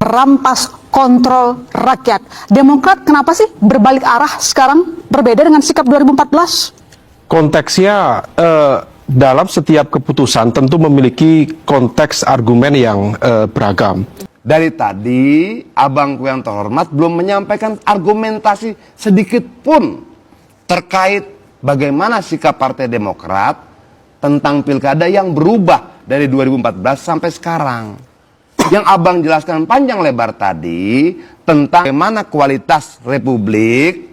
Perampas kontrol rakyat. Demokrat kenapa sih berbalik arah sekarang, berbeda dengan sikap 2014? Konteksnya dalam setiap keputusan tentu memiliki konteks argumen yang beragam. Dari tadi, abangku yang terhormat belum menyampaikan argumentasi sedikit pun terkait bagaimana sikap Partai Demokrat tentang pilkada yang berubah dari 2014 sampai sekarang. Yang abang jelaskan panjang lebar tadi tentang bagaimana kualitas republik,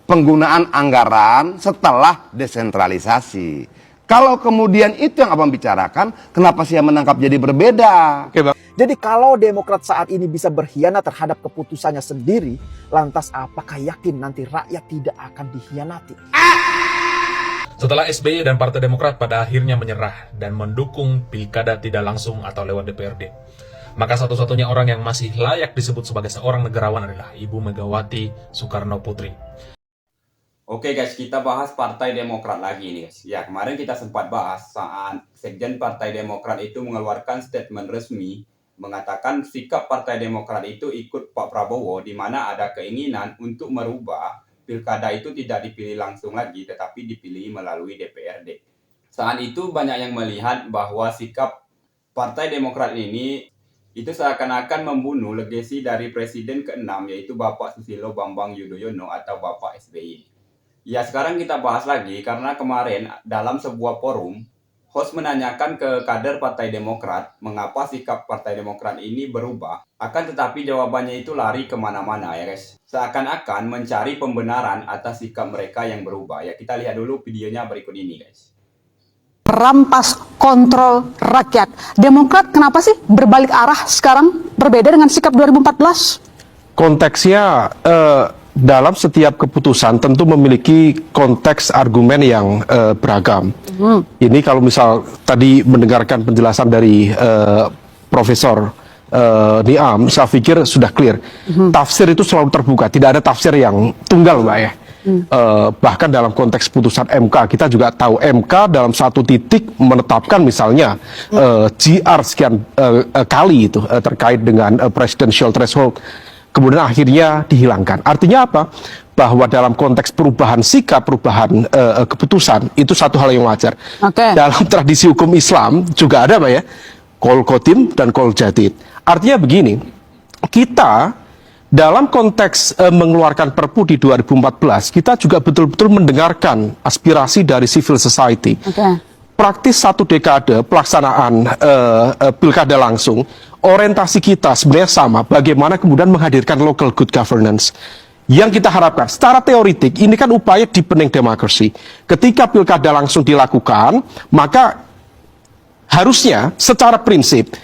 penggunaan anggaran setelah desentralisasi. Kalau kemudian itu yang abang bicarakan, kenapa saya menangkap jadi berbeda? Oke, Bang. Jadi kalau Demokrat saat ini bisa berkhianat terhadap keputusannya sendiri, lantas apakah yakin nanti rakyat tidak akan dikhianati? Setelah SBY dan Partai Demokrat pada akhirnya menyerah dan mendukung pilkada tidak langsung atau lewat DPRD, maka satu-satunya orang yang masih layak disebut sebagai seorang negarawan adalah Ibu Megawati Soekarno Putri. Oke guys, kita bahas Partai Demokrat lagi nih guys. Ya, kemarin kita sempat bahas saat Sekjen Partai Demokrat itu mengeluarkan statement resmi mengatakan sikap Partai Demokrat itu ikut Pak Prabowo, di mana ada keinginan untuk merubah pilkada itu tidak dipilih langsung lagi, tetapi dipilih melalui DPRD. Saat itu banyak yang melihat bahwa sikap Partai Demokrat ini itu seakan-akan membunuh legasi dari Presiden ke-6, yaitu Bapak Susilo Bambang Yudhoyono atau Bapak SBY. Ya, sekarang kita bahas lagi karena kemarin dalam sebuah forum, host menanyakan ke kader Partai Demokrat mengapa sikap Partai Demokrat ini berubah. Akan tetapi jawabannya itu lari kemana-mana ya guys. Seakan-akan mencari pembenaran atas sikap mereka yang berubah. Ya, kita lihat dulu videonya berikut ini guys. Perampas kontrol rakyat. Demokrat kenapa sih berbalik arah sekarang, berbeda dengan sikap 2014? Konteksnya dalam setiap keputusan tentu memiliki konteks argumen yang beragam. Ini kalau misal tadi mendengarkan penjelasan dari Profesor Niam, saya pikir sudah clear. Tafsir itu selalu terbuka, tidak ada tafsir yang tunggal, Mbak ya. Bahkan dalam konteks putusan MK, kita juga tahu MK dalam satu titik menetapkan misalnya GR sekian kali itu terkait dengan presidential threshold, kemudian akhirnya dihilangkan. Artinya apa? Bahwa dalam konteks perubahan sikap, perubahan keputusan, itu satu hal yang wajar. Dalam tradisi hukum Islam juga ada, Pak ya, qol qadim dan qol jadid. Artinya begini, kita dalam konteks mengeluarkan Perpu di 2014, kita juga betul-betul mendengarkan aspirasi dari civil society. Praktis satu dekade pelaksanaan pilkada langsung, orientasi kita sebenarnya sama, bagaimana kemudian menghadirkan local good governance. Yang kita harapkan, secara teoritik, ini kan upaya deepening democracy. Ketika pilkada langsung dilakukan, maka harusnya secara prinsip,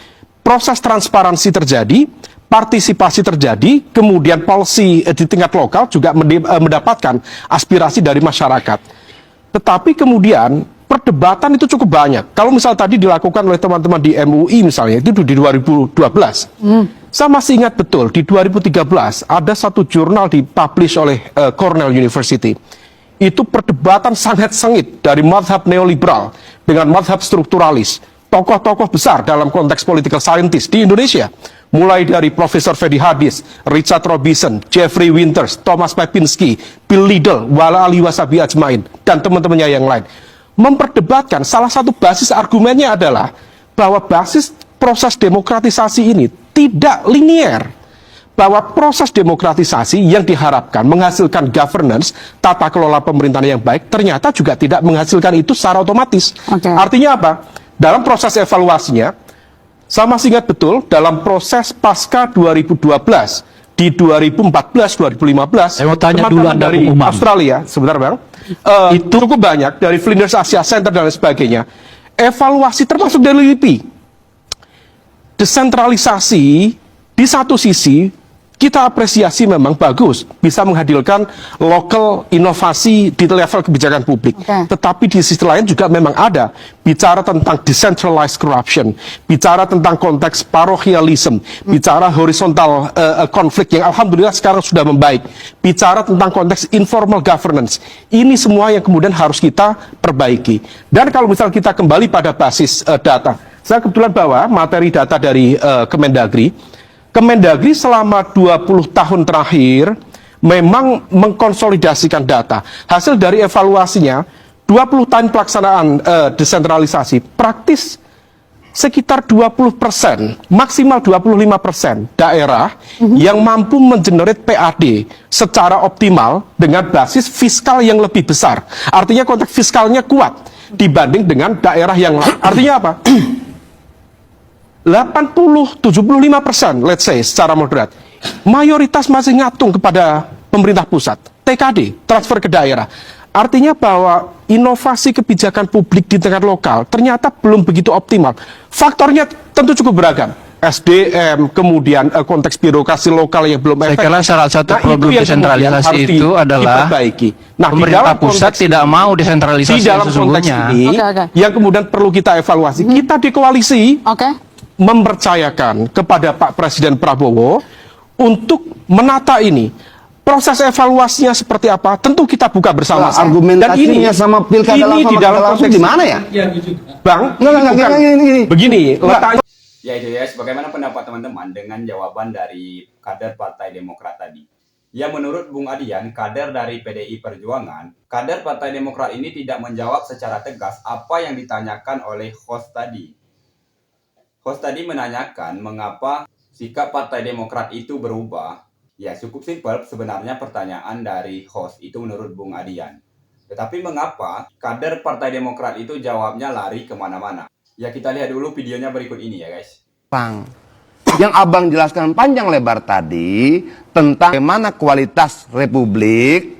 proses transparansi terjadi, partisipasi terjadi, kemudian policy di tingkat lokal juga mendapatkan aspirasi dari masyarakat. Tetapi kemudian perdebatan itu cukup banyak. Kalau misal tadi dilakukan oleh teman-teman di MUI misalnya, itu di 2012. Saya masih ingat betul, di 2013 ada satu jurnal dipublish oleh Cornell University. Itu perdebatan sangat sengit dari madhab neoliberal dengan madhab strukturalis. Tokoh-tokoh besar dalam konteks political scientist di Indonesia, mulai dari Profesor Fedi Hadis, Richard Robinson, Jeffrey Winters, Thomas Papinski, Bill Liddell, Wala Ali Wasabi Ajmain, dan teman-temannya yang lain, memperdebatkan salah satu basis argumennya adalah bahwa basis proses demokratisasi ini tidak linier, bahwa proses demokratisasi yang diharapkan menghasilkan governance, tata kelola pemerintahan yang baik, ternyata juga tidak menghasilkan itu secara otomatis. Artinya apa? Dalam proses evaluasinya, saya masih ingat betul dalam proses pasca 2012, di 2014-2015, teman-teman dari Australia, sebentar Bang, itu cukup banyak, dari Flinders Asia Center dan lain sebagainya, evaluasi termasuk dari LIPI. Desentralisasi di satu sisi kita apresiasi memang bagus, bisa menghadirkan lokal inovasi di level kebijakan publik. Tetapi di sisi lain juga memang ada bicara tentang decentralized corruption, bicara tentang konteks parochialism, bicara horizontal konflik yang alhamdulillah sekarang sudah membaik, bicara tentang konteks informal governance. Ini semua yang kemudian harus kita perbaiki. Dan kalau misal kita kembali pada basis data, saya kebetulan bawa materi data dari Kemendagri. Kemendagri selama 20 tahun terakhir memang mengkonsolidasikan data. Hasil dari evaluasinya, 20 tahun pelaksanaan desentralisasi, praktis sekitar 20%, maksimal 25% daerah yang mampu mengenerate PAD secara optimal dengan basis fiskal yang lebih besar. Artinya konteks fiskalnya kuat dibanding dengan daerah yang lain. Artinya apa? 80-75%, let's say, secara moderat. Mayoritas masih ngatung kepada pemerintah pusat. TKD, transfer ke daerah. Artinya bahwa inovasi kebijakan publik di tingkat lokal ternyata belum begitu optimal. Faktornya tentu cukup beragam. SDM, kemudian konteks birokrasi lokal yang belum Saya efektif. kira salah satu Nah, problem itu yang desentralisasi kemudian harus itu adalah diperbaiki. Nah, di pemerintah dalam pusat konteks tidak mau desentralisasi di dalam konteks sesungguhnya. ini, Oke. yang kemudian perlu kita evaluasi, kita di koalisi Oke. mempercayakan kepada Pak Presiden Prabowo untuk menata ini. Proses evaluasinya seperti apa? Tentu kita buka bersama. Lah, argumentasinya sama pilkada ini langsung di dalam langsung konteks gimana ya? Bang, Enggak, bukan. gini. Begini, letaknya Ya itu ya, bagaimana pendapat teman-teman dengan jawaban dari kader Partai Demokrat tadi? Ya menurut Bung Adian, kader dari PDI Perjuangan, kader Partai Demokrat ini tidak menjawab secara tegas apa yang ditanyakan oleh host tadi. Host tadi menanyakan mengapa sikap Partai Demokrat itu berubah. Ya cukup simpel sebenarnya pertanyaan dari host itu menurut Bung Adian. Tetapi mengapa kader Partai Demokrat itu jawabnya lari kemana-mana? Ya kita lihat dulu videonya berikut ini ya guys. Bang, yang abang jelaskan panjang lebar tadi tentang bagaimana kualitas republik,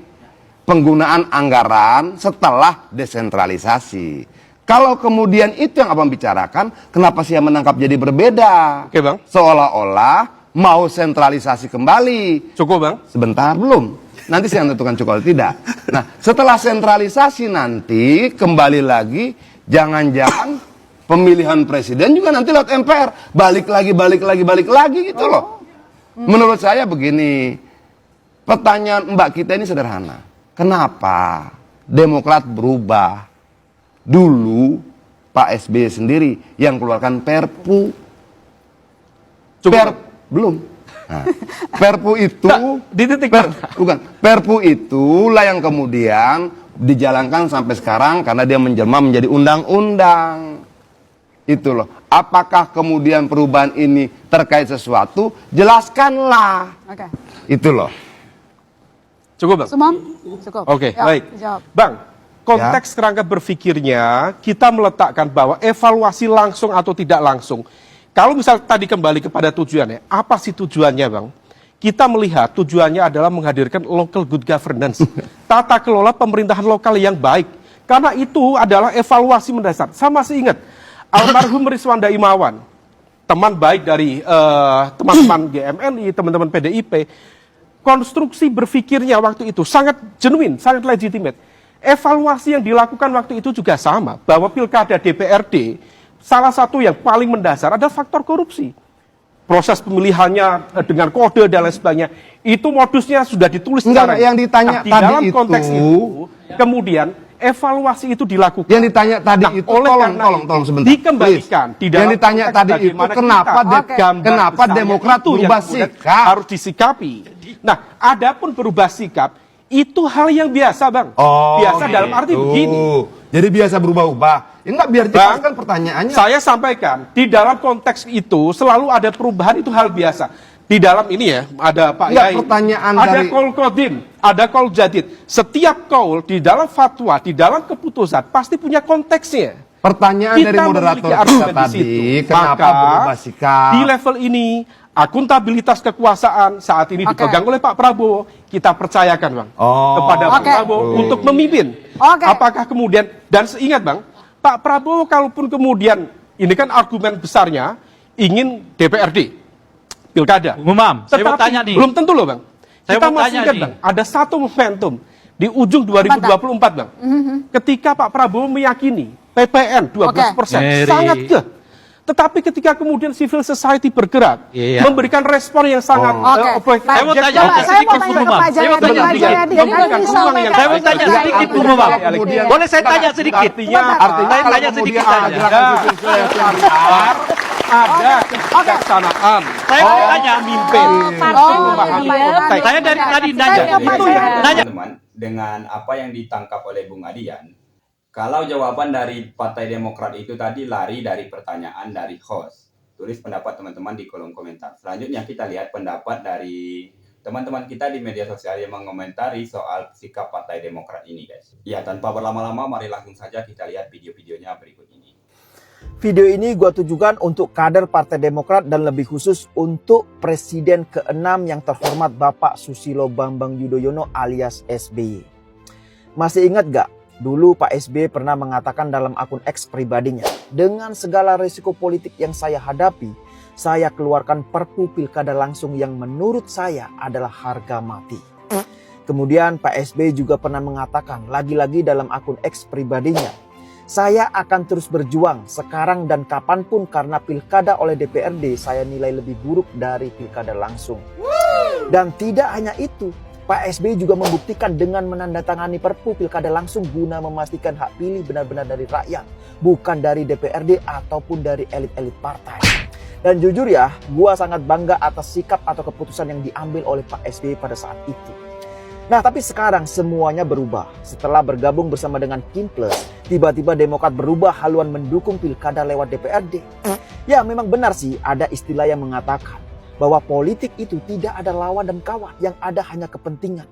penggunaan anggaran setelah desentralisasi. Kalau kemudian itu yang abang bicarakan, kenapa saya menangkap jadi berbeda? Oke, Bang. Seolah-olah mau sentralisasi kembali. cukup, Bang. Sebentar, belum. Nanti saya menentukan cukup atau tidak. Nah, setelah sentralisasi nanti kembali lagi, jangan-jangan pemilihan presiden juga nanti lewat MPR. Balik lagi gitu loh. Menurut saya begini, pertanyaan Mbak kita ini sederhana. Kenapa Demokrat berubah? Dulu Pak SBY sendiri yang keluarkan Perpu. Belum. Nah, Perpu itu di titik bukan. Perpu itulah yang kemudian dijalankan sampai sekarang karena dia menjelma menjadi undang-undang. Itu loh. Apakah kemudian perubahan ini terkait sesuatu? Jelaskanlah. Oke. Itu loh. Cukup, Bang. Sumam? Cukup. Oke, Ya, baik. jawab. Bang, konteks kerangka berpikirnya kita meletakkan bahwa evaluasi langsung atau tidak langsung. Kalau misal tadi kembali kepada tujuannya, apa sih tujuannya, Bang? Kita melihat tujuannya adalah menghadirkan local good governance, tata kelola pemerintahan lokal yang baik. Karena itu adalah evaluasi mendasar. Saya masih ingat, almarhum Rizwanda Imawan, teman baik dari teman-teman GMNI, teman-teman PDIP, konstruksi berpikirnya waktu itu sangat genuine, sangat legitimate. Evaluasi yang dilakukan waktu itu juga sama, bahwa pilkada DPRD, salah satu yang paling mendasar adalah faktor korupsi. Proses pemilihannya dengan kode dan lain sebagainya, itu modusnya sudah ditulis secara yang ditanya di tadi dalam itu, konteks itu, kemudian evaluasi itu dilakukan. Yang ditanya tadi Nah, itu, oleh karena tolong itu, sebentar. dikembalikan Please. di dalam Yang ditanya konteks tadi itu, bagaimana kenapa kita Oke. kenapa besarnya Demokrat itu yang berubah kemudian sikap? harus disikapi. Nah, adapun berubah sikap itu hal yang biasa, Bang. Biasa dalam arti begini. Jadi biasa berubah-ubah. Ya enggak, biar jelaskan pertanyaannya. Saya sampaikan, di dalam konteks itu selalu ada perubahan, itu hal biasa. Di dalam ini ya, ada Pak Enggak, Yai, pertanyaan ada dari- kol kodim, ada kol jadid. Setiap kol di dalam fatwa, di dalam keputusan, pasti punya konteksnya. Pertanyaan Kita dari moderator memiliki kita argumen di tadi, situ. kenapa Maka, berubah sikap? di level ini, akuntabilitas kekuasaan saat ini Oke. dipegang oleh Pak Prabowo, kita percayakan, Bang, Oh. kepada Pak Oke. Prabowo untuk memimpin. Oke. Apakah kemudian, dan seingat, Bang, Pak Prabowo kalaupun kemudian, ini kan argumen besarnya, ingin DPRD, pilkada. Umam, saya mau Tetapi tanya nih. belum tentu loh, Bang. Saya Kita mau masih tanya ingat, nih. Bang, ada satu momentum di ujung 2024, Bang. Ketika Pak Prabowo meyakini PPN 12%, Oke. sangat ke. Tetapi ketika kemudian civil society bergerak, Iya. memberikan respon yang sangat Oke. Saya mau tanya Coba, saya mau sedikit, tanya Bung ke Umam. Pak Saya mau Jayadi. tanya Pak sedikit. Jayadi, Memberikan ini ruang sampaikan. yang Saya mau tanya Tidak, sedikit, tidak, Bung Umam. tidak. Boleh saya tanya sedikit? Artinya, Artinya Saya kalau tanya sedikit kemudian saja. ada gerakan civil society yang besar, ada kebijaksanaan Saya tanya. Saya dari tadi nanya. Itu yang nanya. Teman-teman, dengan apa yang ditangkap oleh Bung Adian, kalau jawaban dari Partai Demokrat itu tadi lari dari pertanyaan dari host, tulis pendapat teman-teman di kolom komentar. Selanjutnya kita lihat pendapat dari teman-teman kita di media sosial yang mengomentari soal sikap Partai Demokrat ini, guys. Ya, tanpa berlama-lama, mari langsung saja kita lihat video-videonya berikut ini. Video ini gue tujukan untuk kader Partai Demokrat dan lebih khusus untuk Presiden ke-6 yang terhormat Bapak Susilo Bambang Yudhoyono alias SBY. Masih ingat gak? Dulu Pak SBY pernah mengatakan dalam akun X pribadinya, dengan segala risiko politik yang saya hadapi, saya keluarkan Perpu Pilkada langsung yang menurut saya adalah harga mati. Kemudian Pak SBY juga pernah mengatakan lagi-lagi dalam akun X pribadinya, saya akan terus berjuang sekarang dan kapanpun karena pilkada oleh DPRD saya nilai lebih buruk dari pilkada langsung. Dan tidak hanya itu, Pak SBY juga membuktikan dengan menandatangani Perpu Pilkada langsung guna memastikan hak pilih benar-benar dari rakyat, bukan dari DPRD ataupun dari elit-elit partai. Dan jujur ya, gua sangat bangga atas sikap atau keputusan yang diambil oleh Pak SBY pada saat itu. Nah, tapi sekarang semuanya berubah. Setelah bergabung bersama dengan Kim Plus, tiba-tiba Demokrat berubah haluan mendukung pilkada lewat DPRD. Ya, memang benar sih ada istilah yang mengatakan bahwa politik itu tidak ada lawan dan kawan, yang ada hanya kepentingan.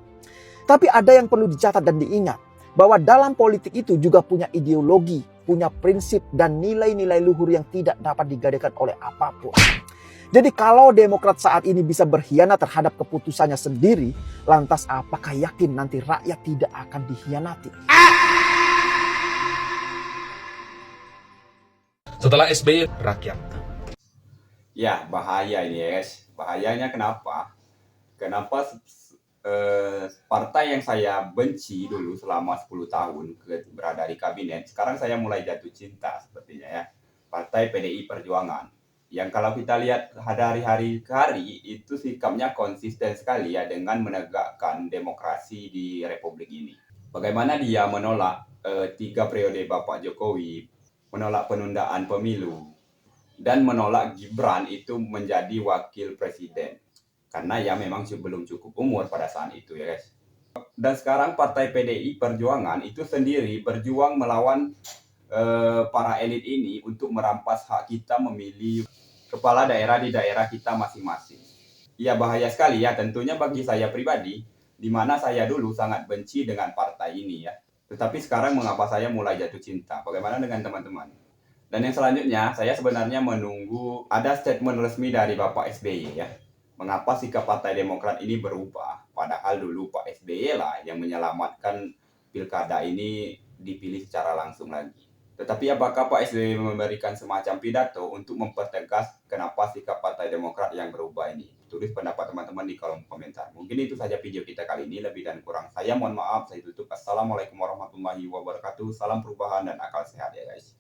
Tapi ada yang perlu dicatat dan diingat, bahwa dalam politik itu juga punya ideologi, punya prinsip dan nilai-nilai luhur yang tidak dapat digadaikan oleh apapun. Jadi kalau Demokrat saat ini bisa berkhianat terhadap keputusannya sendiri, lantas apakah yakin nanti rakyat tidak akan dikhianati? Setelah SBY, rakyat. Ya, bahaya ini ya, guys. Bahayanya kenapa? Kenapa partai yang saya benci dulu selama 10 tahun berada di kabinet, sekarang saya mulai jatuh cinta sepertinya ya. Partai PDI Perjuangan. Yang kalau kita lihat hari-hari itu sikapnya konsisten sekali ya dengan menegakkan demokrasi di Republik ini. Bagaimana dia menolak 3 periode Bapak Jokowi, menolak penundaan pemilu, dan menolak Gibran itu menjadi wakil presiden. Karena ya memang belum cukup umur pada saat itu ya guys. Dan sekarang Partai PDI Perjuangan itu sendiri berjuang melawan para elit ini untuk merampas hak kita memilih kepala daerah di daerah kita masing-masing. Ya bahaya sekali ya tentunya bagi saya pribadi, di mana saya dulu sangat benci dengan partai ini ya. Tetapi sekarang mengapa saya mulai jatuh cinta? Bagaimana dengan teman-teman? Dan yang selanjutnya, saya sebenarnya menunggu ada statement resmi dari Bapak SBY ya. Mengapa sikap Partai Demokrat ini berubah? Padahal dulu Pak SBY lah yang menyelamatkan pilkada ini dipilih secara langsung lagi. Tetapi apakah Pak SBY memberikan semacam pidato untuk mempertegas kenapa sikap Partai Demokrat yang berubah ini? Tulis pendapat teman-teman di kolom komentar. Mungkin itu saja video kita kali ini, lebih dan kurang saya mohon maaf, saya tutup. Assalamualaikum warahmatullahi wabarakatuh. Salam perubahan dan akal sehat ya guys.